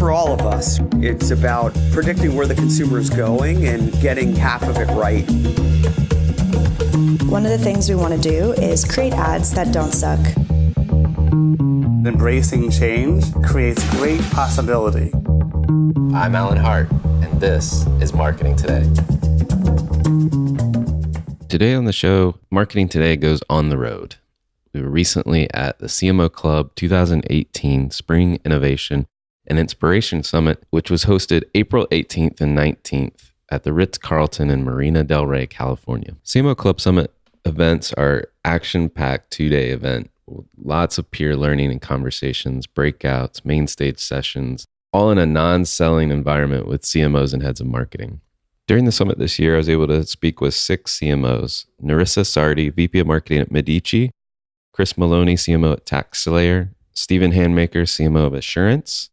for all of us. It's about predicting where the consumer is going and getting half of it right. One of the things we want to do is create ads that don't suck. Embracing change creates great possibility. I'm Alan Hart, and this is Marketing Today. Today on the show, Marketing Today goes on the road. We were recently at the CMO Club 2018 Spring Innovation and Inspiration Summit, which was hosted April 18th and 19th at the Ritz-Carlton in Marina del Rey, California. CMO Club Summit events are action-packed two-day event with lots of peer learning and conversations, breakouts, main stage sessions, all in a non-selling environment with CMOs and heads of marketing. During the summit this year, I was able to speak with 6 CMOs: Narissa Sardi, VP of Marketing at Medici; Chris Maloney, CMO at TaxSlayer; Stephen Handmaker, CMO of Assurance;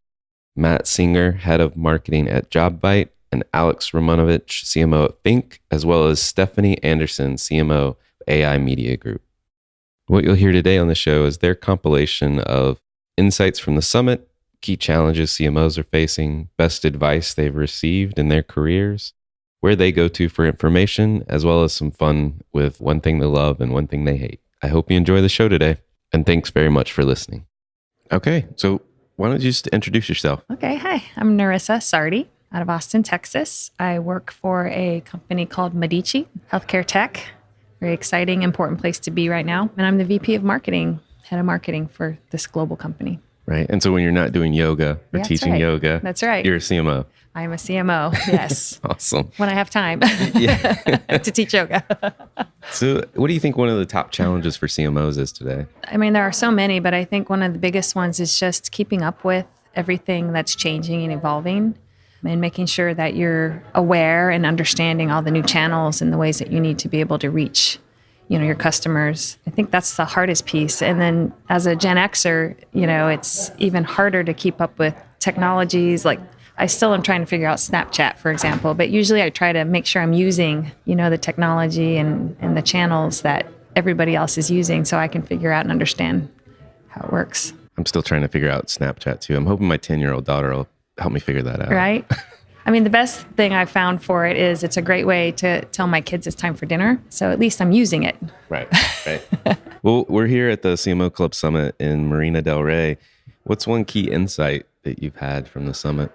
Matt Singer, Head of Marketing at JobBite; and Alex Romanovich, CMO at Think, as well as Stephanie Anderson, CMO of AI Media Group. What you'll hear today on the show is their compilation of insights from the summit, key challenges CMOs are facing, best advice they've received in their careers, where they go to for information, as well as some fun with one thing they love and one thing they hate. I hope you enjoy the show today, and thanks very much for listening. Okay, so why don't you just introduce yourself? Okay, hi. I'm Narissa Sardi out of Austin, Texas. I work for a company called Medici Healthcare Tech. Very exciting, important place to be right now. And I'm the VP of Marketing, Head of Marketing for this global company. Right, and so when you're not doing yoga or That's teaching right. yoga, That's right. You're a CMO. I'm a CMO, yes. Awesome. When I have time Yeah. to teach yoga. So what do you think one of the top challenges for CMOs is today? I mean, there are so many, but I think one of the biggest ones is just keeping up with everything that's changing and evolving and making sure that you're aware and understanding all the new channels and the ways that you need to be able to reach, your customers. I think that's the hardest piece. And then as a Gen Xer, it's even harder to keep up with technologies. Like I still am trying to figure out Snapchat, for example, but usually I try to make sure I'm using, the technology and the channels that everybody else is using so I can figure out and understand how it works. I'm still trying to figure out Snapchat too. I'm hoping my 10-year-old daughter will help me figure that out. Right? I mean, the best thing I've found for it is it's a great way to tell my kids it's time for dinner. So at least I'm using it. Right. Well, we're here at the CMO Club Summit in Marina del Rey. What's one key insight that you've had from the summit?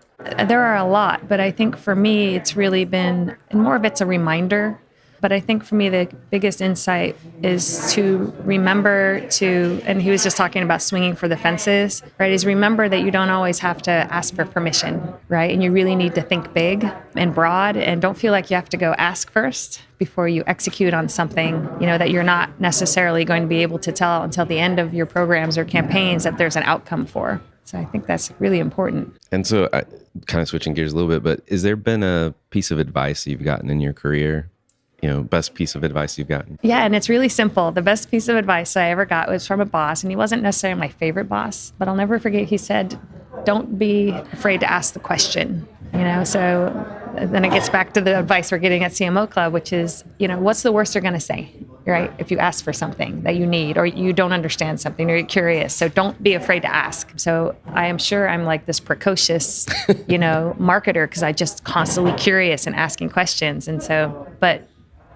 There are a lot, but I think for me, it's really been, and more of it's a reminder. But I think for me, the biggest insight is to remember and he was just talking about swinging for the fences, right? Is remember that you don't always have to ask for permission, right? And you really need to think big and broad and don't feel like you have to go ask first before you execute on something, that you're not necessarily going to be able to tell until the end of your programs or campaigns that there's an outcome for. So I think that's really important. And so kind of switching gears a little bit, but has there been a piece of advice you've gotten in your career? Best piece of advice you've gotten? Yeah, and it's really simple. The best piece of advice I ever got was from a boss, and he wasn't necessarily my favorite boss, but I'll never forget he said, don't be afraid to ask the question. So then it gets back to the advice we're getting at CMO Club, which is, what's the worst they're going to say, right? If you ask for something that you need or you don't understand something or you're curious. So don't be afraid to ask. So I am sure I'm like this precocious, marketer because I just constantly curious and asking questions. And so, but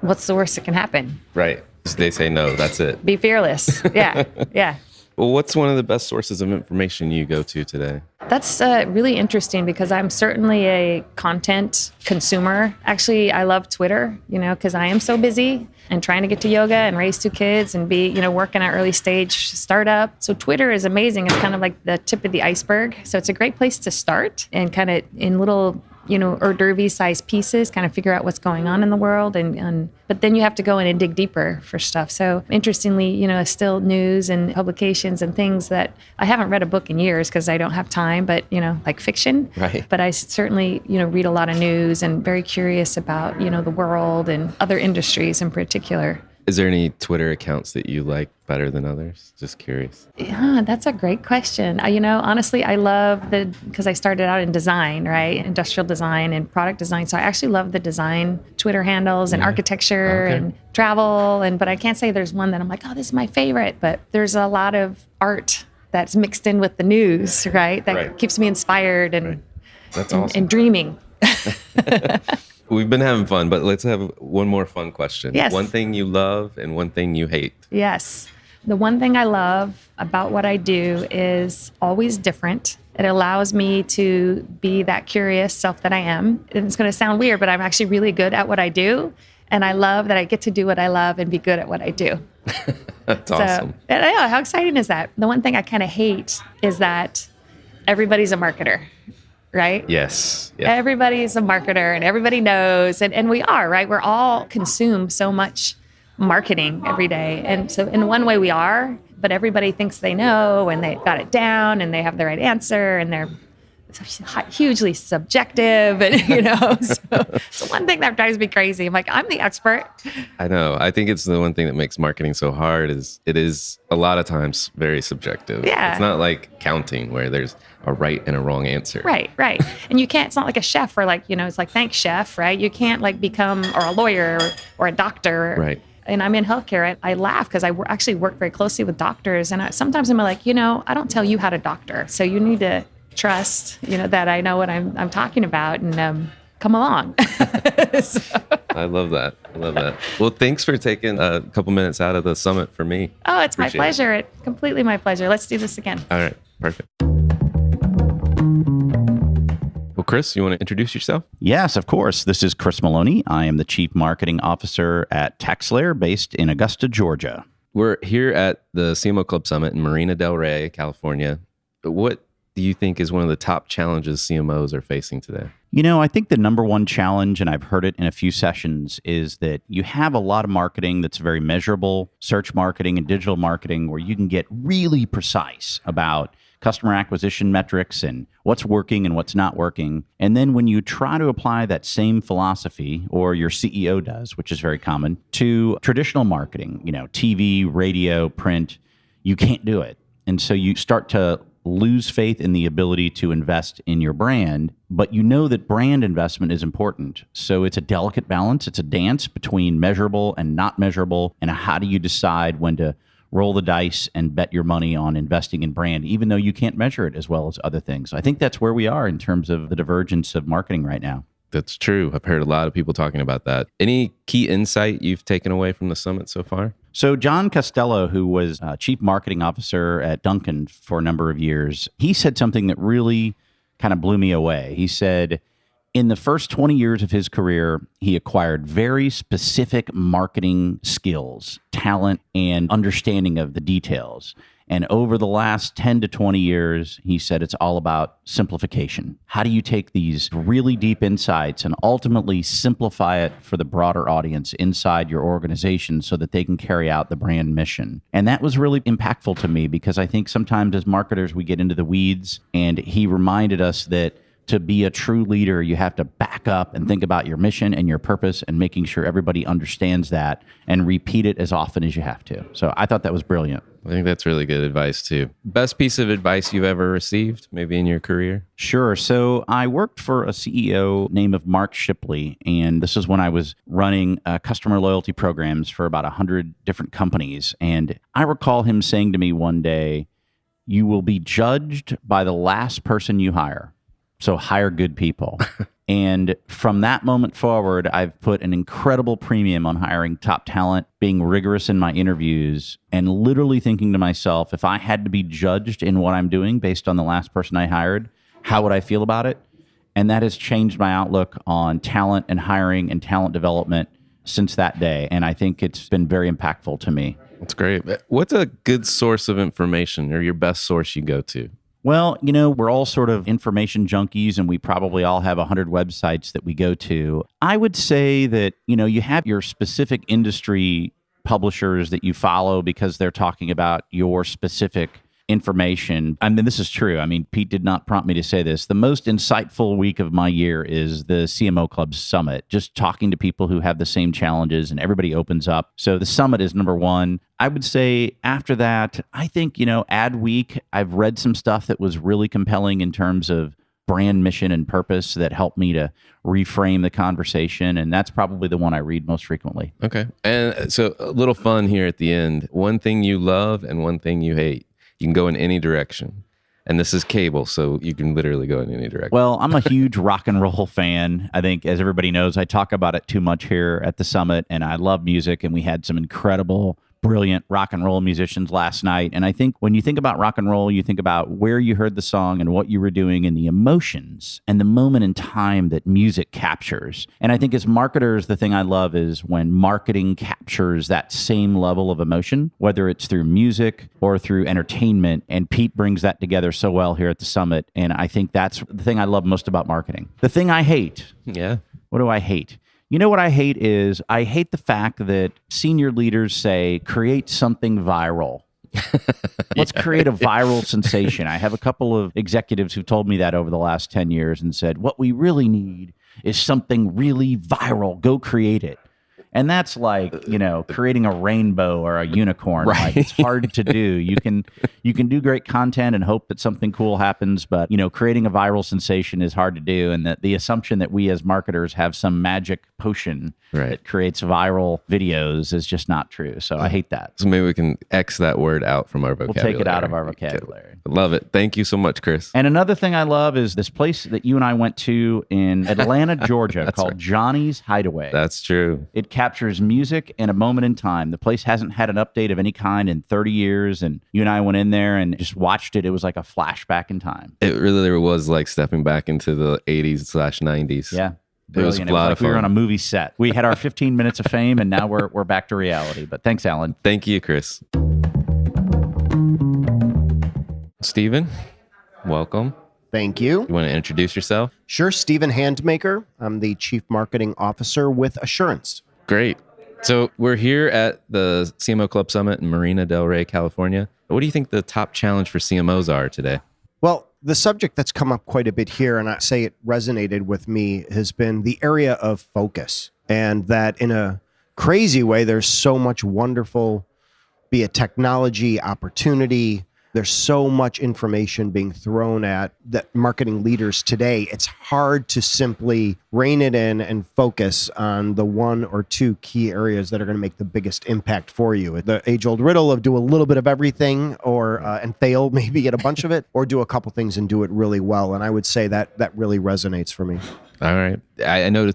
what's the worst that can happen? Right. They say no, that's it. Be fearless. Yeah. Yeah. Well, what's one of the best sources of information you go to today? That's really interesting because I'm certainly a content consumer. Actually, I love Twitter, because I am so busy and trying to get to yoga and raise 2 kids and be, working at early stage startup. So Twitter is amazing. It's kind of like the tip of the iceberg. So it's a great place to start and kind of in little hors d'oeuvre sized pieces, kind of figure out what's going on in the world. But then you have to go in and dig deeper for stuff. So interestingly, still news and publications and things that I haven't read a book in years because I don't have time, but, like fiction. Right. But I certainly, read a lot of news and very curious about, the world and other industries in particular. Is there any Twitter accounts that you like better than others? Just curious. Yeah, that's a great question. Honestly, I love because I started out in design, right? Industrial design and product design. So I actually love the design Twitter handles and architecture and travel. But I can't say there's one that I'm like, oh, this is my favorite. But there's a lot of art that's mixed in with the news, right? That keeps me inspired and That's and, awesome. and dreaming. We've been having fun, but let's have one more fun question. Yes. One thing you love and one thing you hate. Yes. The one thing I love about what I do is always different. It allows me to be that curious self that I am. And it's going to sound weird, but I'm actually really good at what I do. And I love that I get to do what I love and be good at what I do. That's awesome. And I know, how exciting is that? The one thing I kind of hate is that everybody's a marketer, right? Yes. Yeah. Everybody's a marketer and everybody knows. And we are, right? We're all consume so much marketing every day. And so in one way we are, but everybody thinks they know and they got it down and they have the right answer and they're hugely subjective. And, so one thing that drives me crazy, I'm like, I'm the expert. I know. I think it's the one thing that makes marketing so hard is it is a lot of times very subjective. Yeah. It's not like counting where there's a right and a wrong answer. Right. And you can't, it's not like a chef or it's like, thanks, chef, right? You can't become, or a lawyer or a doctor. Right. And I'm in healthcare. I laugh because I actually work very closely with doctors. And sometimes I'm like, I don't tell you how to doctor. So you need to trust, that I know what I'm talking about and come along. I love that. Well, thanks for taking a couple minutes out of the summit for me. Oh, it's my Appreciate pleasure. It's completely my pleasure. Let's do this again. All right. Perfect. Well, Chris, you want to introduce yourself? Yes, of course. This is Chris Maloney. I am the Chief Marketing Officer at TaxSlayer based in Augusta, Georgia. We're here at the CMO Club Summit in Marina del Rey, California. What do you think is one of the top challenges CMOs are facing today? I think the number one challenge, and I've heard it in a few sessions, is that you have a lot of marketing that's very measurable, search marketing and digital marketing, where you can get really precise about customer acquisition metrics and what's working and what's not working. And then when you try to apply that same philosophy, or your CEO does, which is very common, to traditional marketing, TV, radio, print, you can't do it. And so you start to lose faith in the ability to invest in your brand, but that brand investment is important. So it's a delicate balance. It's a dance between measurable and not measurable. And how do you decide when to roll the dice and bet your money on investing in brand, even though you can't measure it as well as other things? I think that's where we are in terms of the divergence of marketing right now. That's true. I've heard a lot of people talking about that. Any key insight you've taken away from the summit so far? So John Costello, who was Chief Marketing Officer at Dunkin' for a number of years, he said something that really kind of blew me away. He said, in the first 20 years of his career, he acquired very specific marketing skills, talent, and understanding of the details. And over the last 10 to 20 years, he said it's all about simplification. How do you take these really deep insights and ultimately simplify it for the broader audience inside your organization so that they can carry out the brand mission? And that was really impactful to me, because I think sometimes as marketers, we get into the weeds, and he reminded us that to be a true leader, you have to back up and think about your mission and your purpose and making sure everybody understands that and repeat it as often as you have to. So I thought that was brilliant. I think that's really good advice too. Best piece of advice you've ever received, maybe in your career? Sure. So I worked for a CEO named Mark Shipley, and this is when I was running customer loyalty programs for about 100 different companies. And I recall him saying to me one day, "You will be judged by the last person you hire. So hire good people." And from that moment forward, I've put an incredible premium on hiring top talent, being rigorous in my interviews, and literally thinking to myself, if I had to be judged in what I'm doing based on the last person I hired, how would I feel about it? And that has changed my outlook on talent and hiring and talent development since that day. And I think it's been very impactful to me. That's great. What's a good source of information, or your best source you go to? Well, we're all sort of information junkies, and we probably all have 100 websites that we go to. I would say that, you have your specific industry publishers that you follow because they're talking about your specific information. I mean, this is true. I mean, Pete did not prompt me to say this. The most insightful week of my year is the CMO Club Summit, just talking to people who have the same challenges, and everybody opens up. So the summit is number one. I would say after that, I think, Adweek, I've read some stuff that was really compelling in terms of brand mission and purpose that helped me to reframe the conversation. And that's probably the one I read most frequently. Okay. And so a little fun here at the end. One thing you love and one thing you hate. You can go in any direction. And this is cable, so you can literally go in any direction. Well, I'm a huge rock and roll fan. I think, as everybody knows, I talk about it too much here at the summit, and I love music, and we had some incredible, brilliant rock and roll musicians last night. And I think when you think about rock and roll, you think about where you heard the song and what you were doing and the emotions and the moment in time that music captures. And I think as marketers, the thing I love is when marketing captures that same level of emotion, whether it's through music or through entertainment. And Pete brings that together so well here at the summit. And I think that's the thing I love most about marketing. The thing I hate. Yeah. What do I hate? You know what I hate is I hate the fact that senior leaders say, create something viral. Let's create a viral sensation. I have a couple of executives who told me that over the last 10 years and said, what we really need is something really viral. Go create it. And that's like, creating a rainbow or a unicorn. Right. Like, it's hard to do. You can do great content and hope that something cool happens, but creating a viral sensation is hard to do. And the assumption that we as marketers have some magic potion that creates viral videos is just not true. So I hate that. So maybe we can X that word out from our vocabulary. We'll take it out of our vocabulary. Love it. Thank you so much, Chris. And another thing I love is this place that you and I went to in Atlanta, Georgia, called Johnny's Hideaway. That's true. It captures music and a moment in time. The place hasn't had an update of any kind in 30 years, and you and I went in there and just watched it. It was like a flashback in time. It really was like stepping back into the 80s/90s. Yeah. It was a lot of fun. We were on a movie set. We had our 15 minutes of fame, and now we're back to reality. But thanks, Alan. Thank you, Chris. Stephen, welcome. Thank you. You want to introduce yourself? Sure. Stephen Handmaker. I'm the Chief Marketing Officer with Assurance. Great. So we're here at the CMO Club Summit in Marina del Rey, California. What do you think the top challenge for CMOs are today? Well, the subject that's come up quite a bit here, and I say it resonated with me, has been the area of focus. And that in a crazy way, there's so much wonderful, be it technology, opportunity. There's so much information being thrown at that marketing leaders today. It's hard to simply rein it in and focus on the one or two key areas that are going to make the biggest impact for you. The age-old riddle of do a little bit of everything or and fail maybe at a bunch of it, or do a couple things and do it really well. And I would say that really resonates for me. All right. I know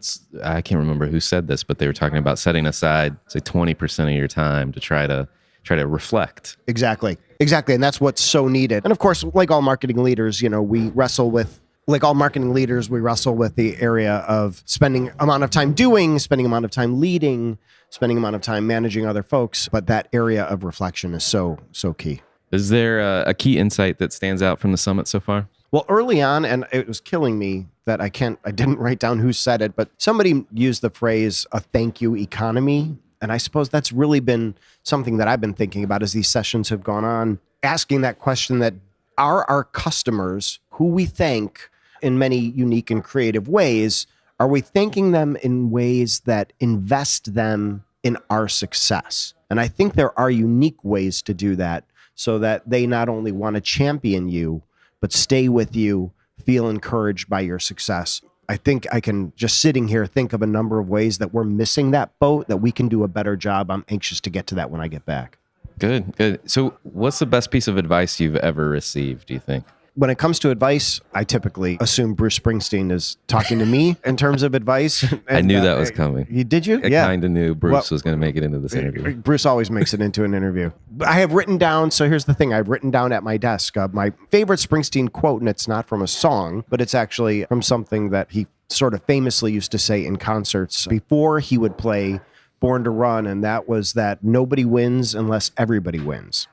I can't remember who said this, but they were talking about setting aside, say, 20% of your time to try to reflect. Exactly. And that's what's so needed. And of course, like all marketing leaders, we wrestle with the area of spending amount of time doing, spending amount of time leading, spending amount of time managing other folks. But that area of reflection is so key. Is there a key insight that stands out from the summit so far? Well, early on, and it was killing me that I didn't write down who said it, but somebody used the phrase a thank you economy. And I suppose that's really been something that I've been thinking about as these sessions have gone on, asking that question that are our customers, who we thank in many unique and creative ways, are we thanking them in ways that invest them in our success? And I think there are unique ways to do that so that they not only want to champion you, but stay with you, feel encouraged by your success. I think I can, just sitting here, think of a number of ways that we're missing that boat, that we can do a better job. I'm anxious to get to that when I get back. Good. So what's the best piece of advice you've ever received, do you think? When it comes to advice, I typically assume Bruce Springsteen is talking to me in terms of advice. And, I knew that was coming. Did you? I kind of knew Bruce was going to make it into this interview. Bruce always makes it into an interview. I have written down, so here's the thing, I've written down at my desk my favorite Springsteen quote, and it's not from a song, but it's actually from something that he sort of famously used to say in concerts before he would play Born to Run, and that was that nobody wins unless everybody wins.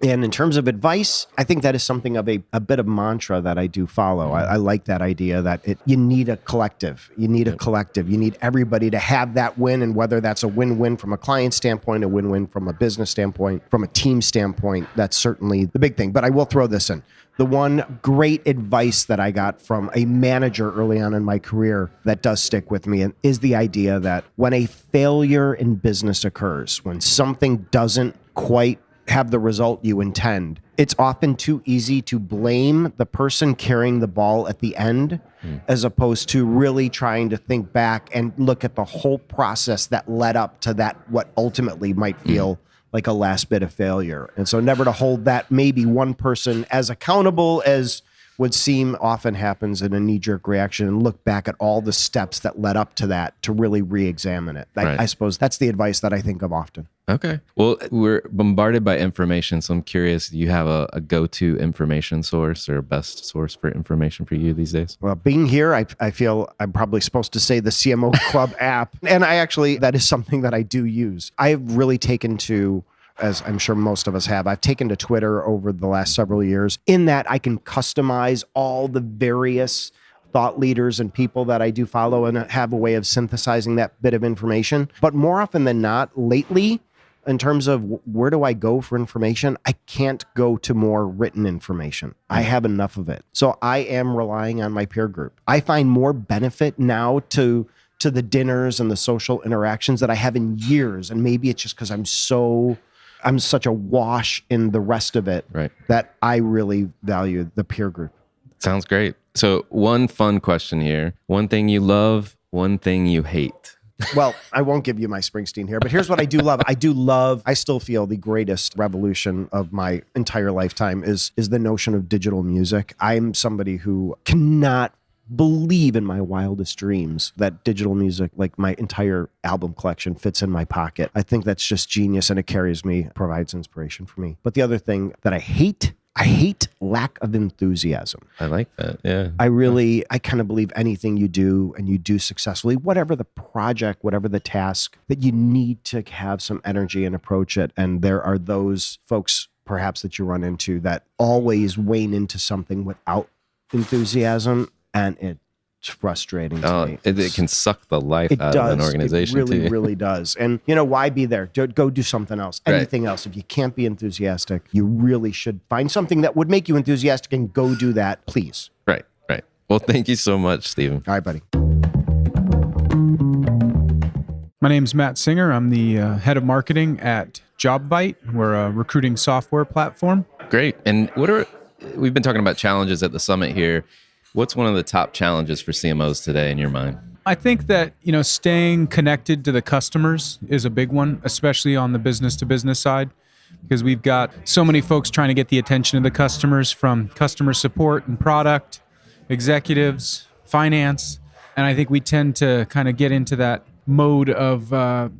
And in terms of advice, I think that is something of a bit of mantra that I do follow. I like that idea that you need a collective. You need a collective. You need everybody to have that win, and whether that's a win-win from a client standpoint, a win-win from a business standpoint, from a team standpoint, that's certainly the big thing. But I will throw this in. The one great advice that I got from a manager early on in my career that does stick with me is the idea that when a failure in business occurs, when something doesn't quite have the result you intend, it's often too easy to blame the person carrying the ball at the end, as opposed to really trying to think back and look at the whole process that led up to that, what ultimately might feel like a last bit of failure. And so never to hold that maybe one person as accountable as would seem often happens in a knee-jerk reaction, and look back at all the steps that led up to that to really re-examine it. Right. I suppose that's the advice that I think of often. Okay. Well, we're bombarded by information, so I'm curious, do you have a go-to information source or a best source for information for you these days? Well, being here, I feel I'm probably supposed to say the CMO Club app. And that is something that I do use. I've really taken to, as I'm sure most of us have, I've taken to Twitter over the last several years, in that I can customize all the various thought leaders and people that I do follow and have a way of synthesizing that bit of information. But more often than not, lately, in terms of where do I go for information, I can't go to more written information. I have enough of it. So I am relying on my peer group. I find more benefit now to the dinners and the social interactions that I have in years. And maybe it's just because I'm such a wash in the rest of it, Right. that I really value the peer group. Sounds great. So one fun question here. One thing you love, one thing you hate. Well, I won't give you my Springsteen here, but here's what I do love. I still feel the greatest revolution of my entire lifetime is the notion of digital music. I'm somebody who cannot believe in my wildest dreams that digital music, like my entire album collection, fits in my pocket. I think that's just genius, and it carries me, provides inspiration for me. But the other thing that I hate lack of enthusiasm. I like that. Yeah. I kind of believe anything you do and you do successfully, whatever the project, whatever the task, that you need to have some energy and approach it. And there are those folks perhaps that you run into that always wane into something without enthusiasm. And it's frustrating to me. It can suck the life It out does. of an organization. It really, too. really does. And, why be there? Go do something else. Right. Anything else. If you can't be enthusiastic, you really should find something that would make you enthusiastic and go do that, please. Right. Well, thank you so much, Stephen. All right, buddy. My name's Matt Singer. I'm the head of marketing at JobVite. We're a recruiting software platform. Great. And we've been talking about challenges at the summit here. What's one of the top challenges for CMOs today in your mind? I think that, staying connected to the customers is a big one, especially on the business to business side, because we've got so many folks trying to get the attention of the customers, from customer support and product, executives, finance. And I think we tend to kind of get into that mode of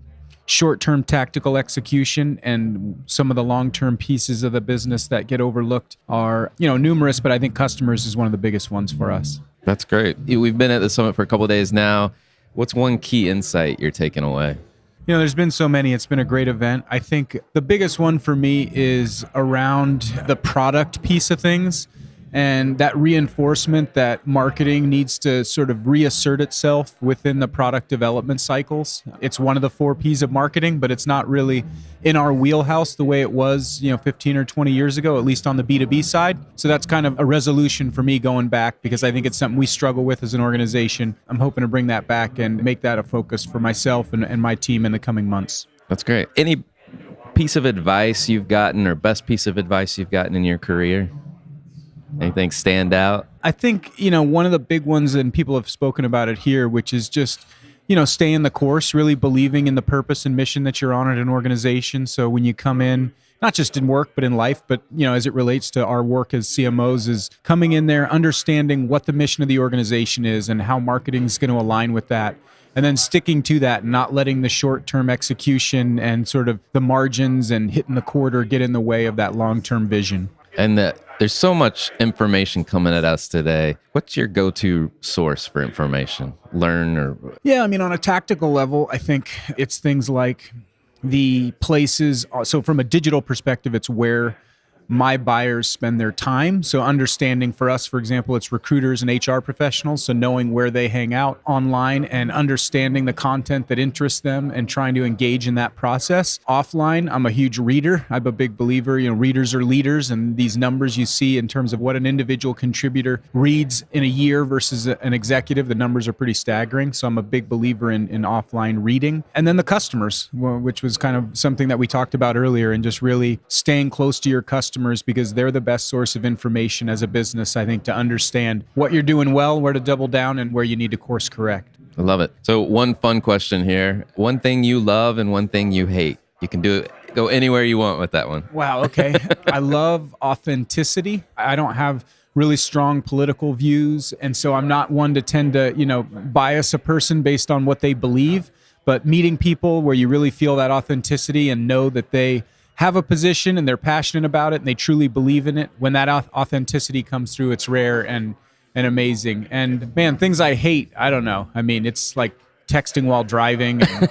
short-term tactical execution, and some of the long-term pieces of the business that get overlooked are, numerous, but I think customers is one of the biggest ones for us. That's great. We've been at the summit for a couple of days now. What's one key insight you're taking away? There's been so many. It's been a great event. I think the biggest one for me is around the product piece of things, and that reinforcement that marketing needs to sort of reassert itself within the product development cycles. It's one of the 4 Ps of marketing, but it's not really in our wheelhouse the way it was, 15 or 20 years ago, at least on the B2B side. So that's kind of a resolution for me going back, because I think it's something we struggle with as an organization. I'm hoping to bring that back and make that a focus for myself and my team in the coming months. That's great. Any piece of advice you've gotten, or best piece of advice you've gotten in your career? Anything stand out? I think, one of the big ones, and people have spoken about it here, which is just, staying the course, really believing in the purpose and mission that you're on at an organization. So when you come in, not just in work, but in life, but, as it relates to our work as CMOs, is coming in there, understanding what the mission of the organization is and how marketing is going to align with that. And then sticking to that, not letting the short-term execution and sort of the margins and hitting the quarter get in the way of that long-term vision. And there's so much information coming at us today. What's your go-to source for information? Yeah, on a tactical level, I think it's things like the places. So from a digital perspective, it's where my buyers spend their time. So understanding, for us, for example, it's recruiters and HR professionals. So knowing where they hang out online and understanding the content that interests them and trying to engage in that process. Offline, I'm a huge reader. I'm a big believer, readers are leaders, and these numbers you see in terms of what an individual contributor reads in a year versus an executive, the numbers are pretty staggering. So I'm a big believer in offline reading. And then the customers, which was kind of something that we talked about earlier, and just really staying close to your customers, because they're the best source of information as a business, I think, to understand what you're doing well, where to double down, and where you need to course correct. I love it. So one fun question here. One thing you love and one thing you hate. You can do it Go anywhere you want with that one. Wow. Okay. I love authenticity. I don't have really strong political views, and so I'm not one to tend to, bias a person based on what they believe. But meeting people where you really feel that authenticity and know that they have a position and they're passionate about it and they truly believe in it, when that authenticity comes through, it's rare and amazing. And man, things I hate, I don't know. I mean, it's like texting while driving and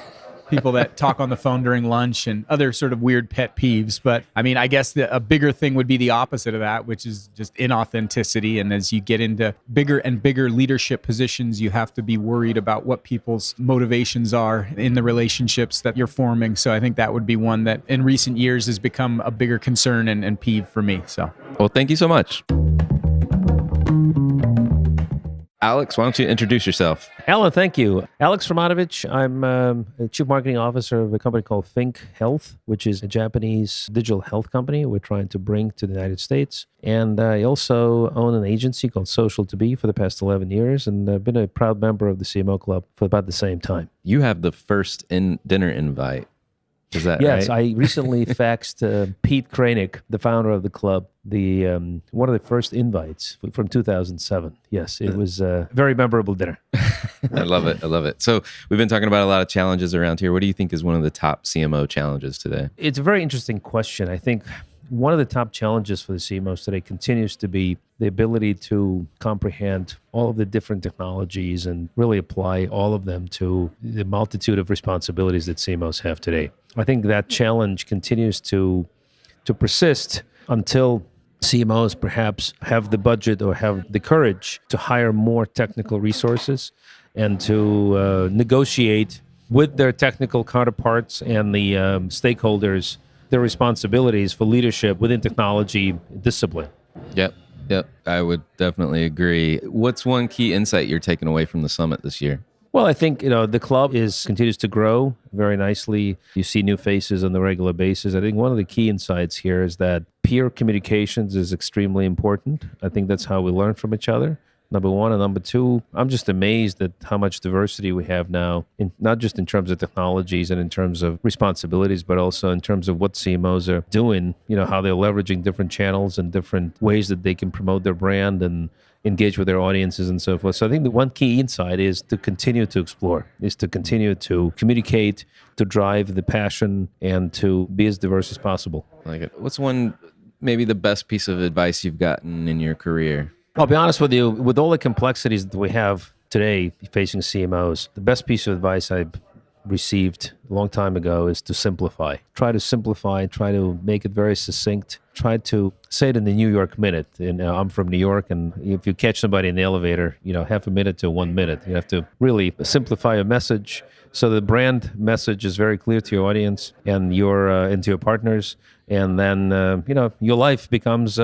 people that talk on the phone during lunch and other sort of weird pet peeves. But I mean, I guess a bigger thing would be the opposite of that, which is just inauthenticity. And as you get into bigger and bigger leadership positions, you have to be worried about what people's motivations are in the relationships that you're forming. So I think that would be one that in recent years has become a bigger concern and peeve for me. So, Well, thank you so much. Alex, why don't you introduce yourself? Alan, thank you. Alex Romanovich. I'm a chief marketing officer of a company called Think Health, which is a Japanese digital health company we're trying to bring to the United States. And I also own an agency called Social to Be for the past 11 years, and I've been a proud member of the CMO Club for about the same time. You have the first dinner invite. Is that yes, right? I recently faxed Pete Kranick, the founder of the club, the one of the first invites from 2007. Yes, it was a very memorable dinner. I love it. I love it. So we've been talking about a lot of challenges around here. What do you think is one of the top CMO challenges today? It's a very interesting question. I think one of the top challenges for the CMOs today continues to be the ability to comprehend all of the different technologies and really apply all of them to the multitude of responsibilities that CMOs have today. I think that challenge continues to persist until CMOs perhaps have the budget or have the courage to hire more technical resources and to negotiate with their technical counterparts and the stakeholders their responsibilities for leadership within technology discipline. Yep. I would definitely agree. What's one key insight you're taking away from the summit this year? Well, I think the club continues to grow very nicely. You see new faces on a regular basis. I think one of the key insights here is that peer communications is extremely important. I think that's how we learn from each other. Number one. And number two, I'm just amazed at how much diversity we have now, not just in terms of technologies and in terms of responsibilities, but also in terms of what CMOs are doing, how they're leveraging different channels and different ways that they can promote their brand and engage with their audiences and so forth. So I think the one key insight is to continue to explore, is to continue to communicate, to drive the passion, and to be as diverse as possible. I like it. What's maybe the best piece of advice you've gotten in your career? I'll be honest with you, with all the complexities that we have today facing CMOs, the best piece of advice I've received a long time ago is to simplify. Try to simplify, try to make it very succinct. Try to say it in the New York minute. And I'm from New York, and if you catch somebody in the elevator, half a minute to 1 minute, you have to really simplify a message so the brand message is very clear to your audience and to your partners. And then, your life becomes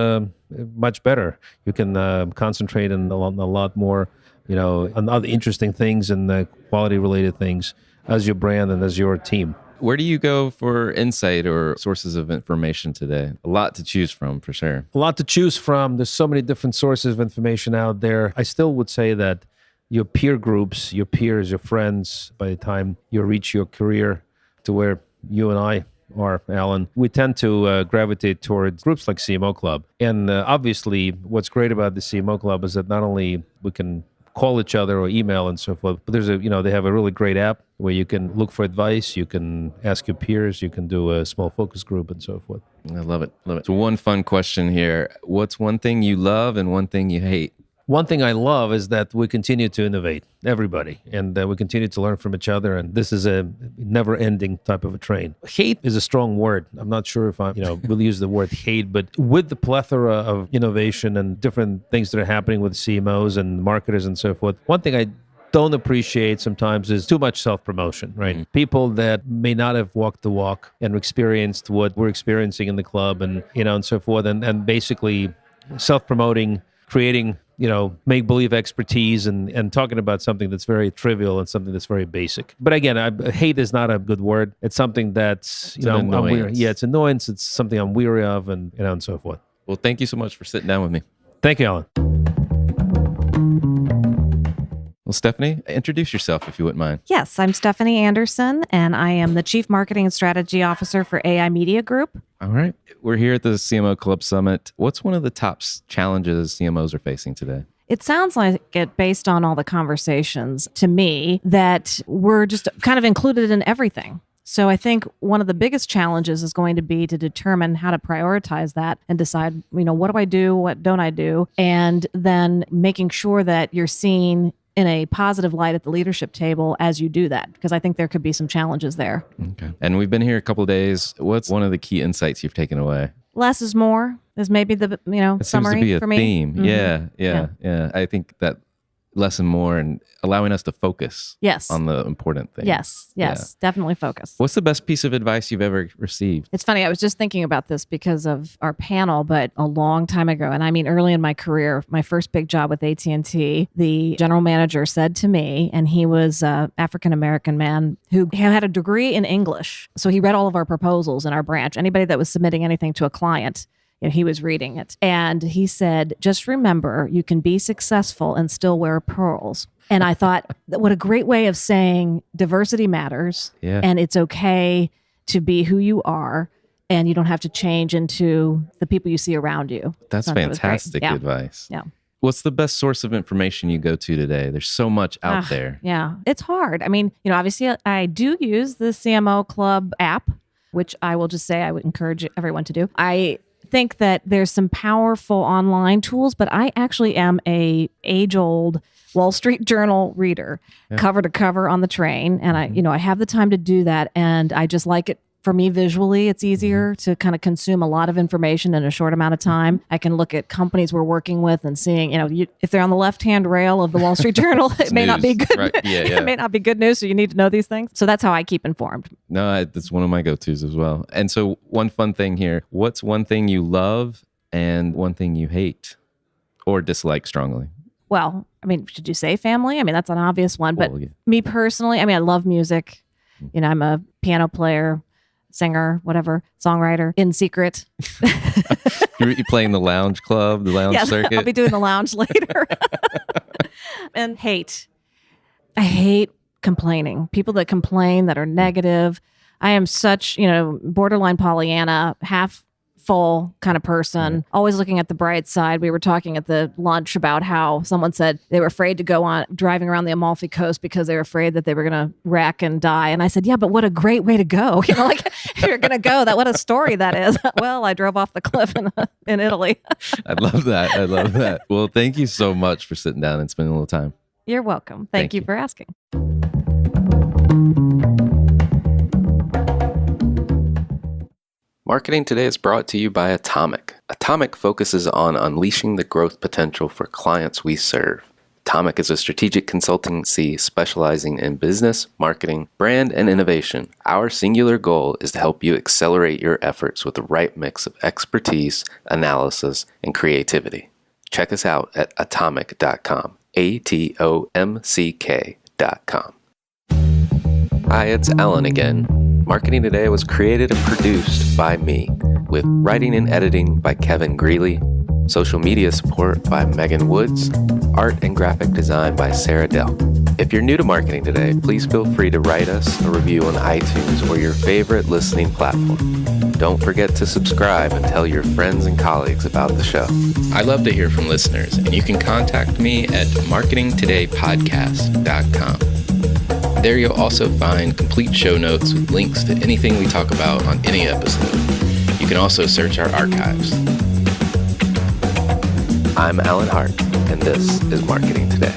much better. You can concentrate on a lot more, on other interesting things and quality-related things as your brand and as your team. Where do you go for insight or sources of information today? A lot to choose from, for sure. A lot to choose from. There's so many different sources of information out there. I still would say that your peer groups, your peers, your friends, by the time you reach your career to where you and I are, Alan, we tend to gravitate towards groups like CMO Club. And obviously, what's great about the CMO Club is that not only we can call each other or email and so forth, but there's they have a really great app where you can look for advice, you can ask your peers, you can do a small focus group and so forth. I love it. So one fun question here. What's one thing you love and one thing you hate? One thing I love is that we continue to innovate, everybody, and we continue to learn from each other. And this is a never-ending type of a train. Hate is a strong word. I'm not sure if I, will use the word hate, but with the plethora of innovation and different things that are happening with CMOs and marketers and so forth, one thing I don't appreciate sometimes is too much self-promotion, right? Mm-hmm. People that may not have walked the walk and experienced what we're experiencing in the club and, and so forth, and basically self-promoting, creating make-believe expertise and talking about something that's very trivial and something that's very basic. But again, hate is not a good word. It's something that's, I'm weary. Yeah, it's annoyance. It's something I'm weary of and so forth. Well, thank you so much for sitting down with me. Thank you, Alan. Well, Well, Stephanie, introduce yourself if you wouldn't mind. Yes, I'm Stephanie Anderson, and I am the Chief Marketing and Strategy Officer for AI Media Group. All right. We're here at the CMO Club Summit. What's one of the top challenges CMOs are facing today? It sounds like it, based on all the conversations, to me, that we're just kind of included in everything. So I think one of the biggest challenges is going to be to determine how to prioritize that and decide, what do I do? What don't I do? And then making sure that you're seen in a positive light at the leadership table as you do that, because I think there could be some challenges there. Okay. And we've been here a couple of days. What's one of the key insights you've taken away? Less is more is maybe the It summary seems to be a for me. theme. Mm-hmm. Yeah. I think that less and more and allowing us to focus Yes. on the important things. Yes, definitely focus. What's the best piece of advice you've ever received? It's funny, I was just thinking about this because of our panel, but a long time ago, and I mean early in my career, my first big job with AT&T, the general manager said to me, and he was an African-American man who had a degree in English. So he read all of our proposals in our branch. Anybody that was submitting anything to a client, he was reading it. And he said, just remember, you can be successful and still wear pearls. And I thought, what a great way of saying diversity matters. Yeah. And it's okay to be who you are. And you don't have to change into the people you see around you. That's So I thought it was great. fantastic Yeah. advice. Yeah. What's the best source of information you go to today? There's so much out there. Yeah, it's hard. I mean, obviously I do use the CMO Club app, which I will just say I would encourage everyone to do. I think that there's some powerful online tools, but I actually am a age-old Wall Street Journal reader, cover to cover on the train, and I have the time to do that, and I just like it. For me, visually, it's easier to kind of consume a lot of information in a short amount of time. I can look at companies we're working with and seeing, if they're on the left-hand rail of the Wall Street Journal, it may not be good. Right. Yeah. It may not be good news, so you need to know these things. So that's how I keep informed. No, that's one of my go-tos as well. And so one fun thing here, what's one thing you love and one thing you hate or dislike strongly? Well, should you say family? That's an obvious one. But Well, yeah. me personally, I love music. I'm a piano player, singer, whatever, songwriter in secret. You playing the lounge club, the lounge circuit? I'll be doing the lounge later. And hate. I hate complaining. People that complain, that are negative. I am such, borderline Pollyanna, half full kind of person, always looking at the bright side. We were talking at the lunch about how someone said they were afraid to go on driving around the Amalfi Coast because they were afraid that they were going to wreck and die. And I said, yeah, but what a great way to go. If you're going to go, what a story that is. Well, I drove off the cliff in Italy. I love that. Well, thank you so much for sitting down and spending a little time. You're welcome. Thank you for asking. Marketing Today is brought to you by Atomic. Atomic focuses on unleashing the growth potential for clients we serve. Atomic is a strategic consultancy specializing in business, marketing, brand, and innovation. Our singular goal is to help you accelerate your efforts with the right mix of expertise, analysis, and creativity. Check us out at atomic.com. ATOMCK.com. Hi, it's Alan again. Marketing Today was created and produced by me, with writing and editing by Kevin Greeley, social media support by Megan Woods, art and graphic design by Sarah Dell. If you're new to Marketing Today, please feel free to write us a review on iTunes or your favorite listening platform. Don't forget to subscribe and tell your friends and colleagues about the show. I love to hear from listeners, and you can contact me at marketingtodaypodcast.com. There you'll also find complete show notes with links to anything we talk about on any episode. You can also search our archives. I'm Alan Hart, and this is Marketing Today.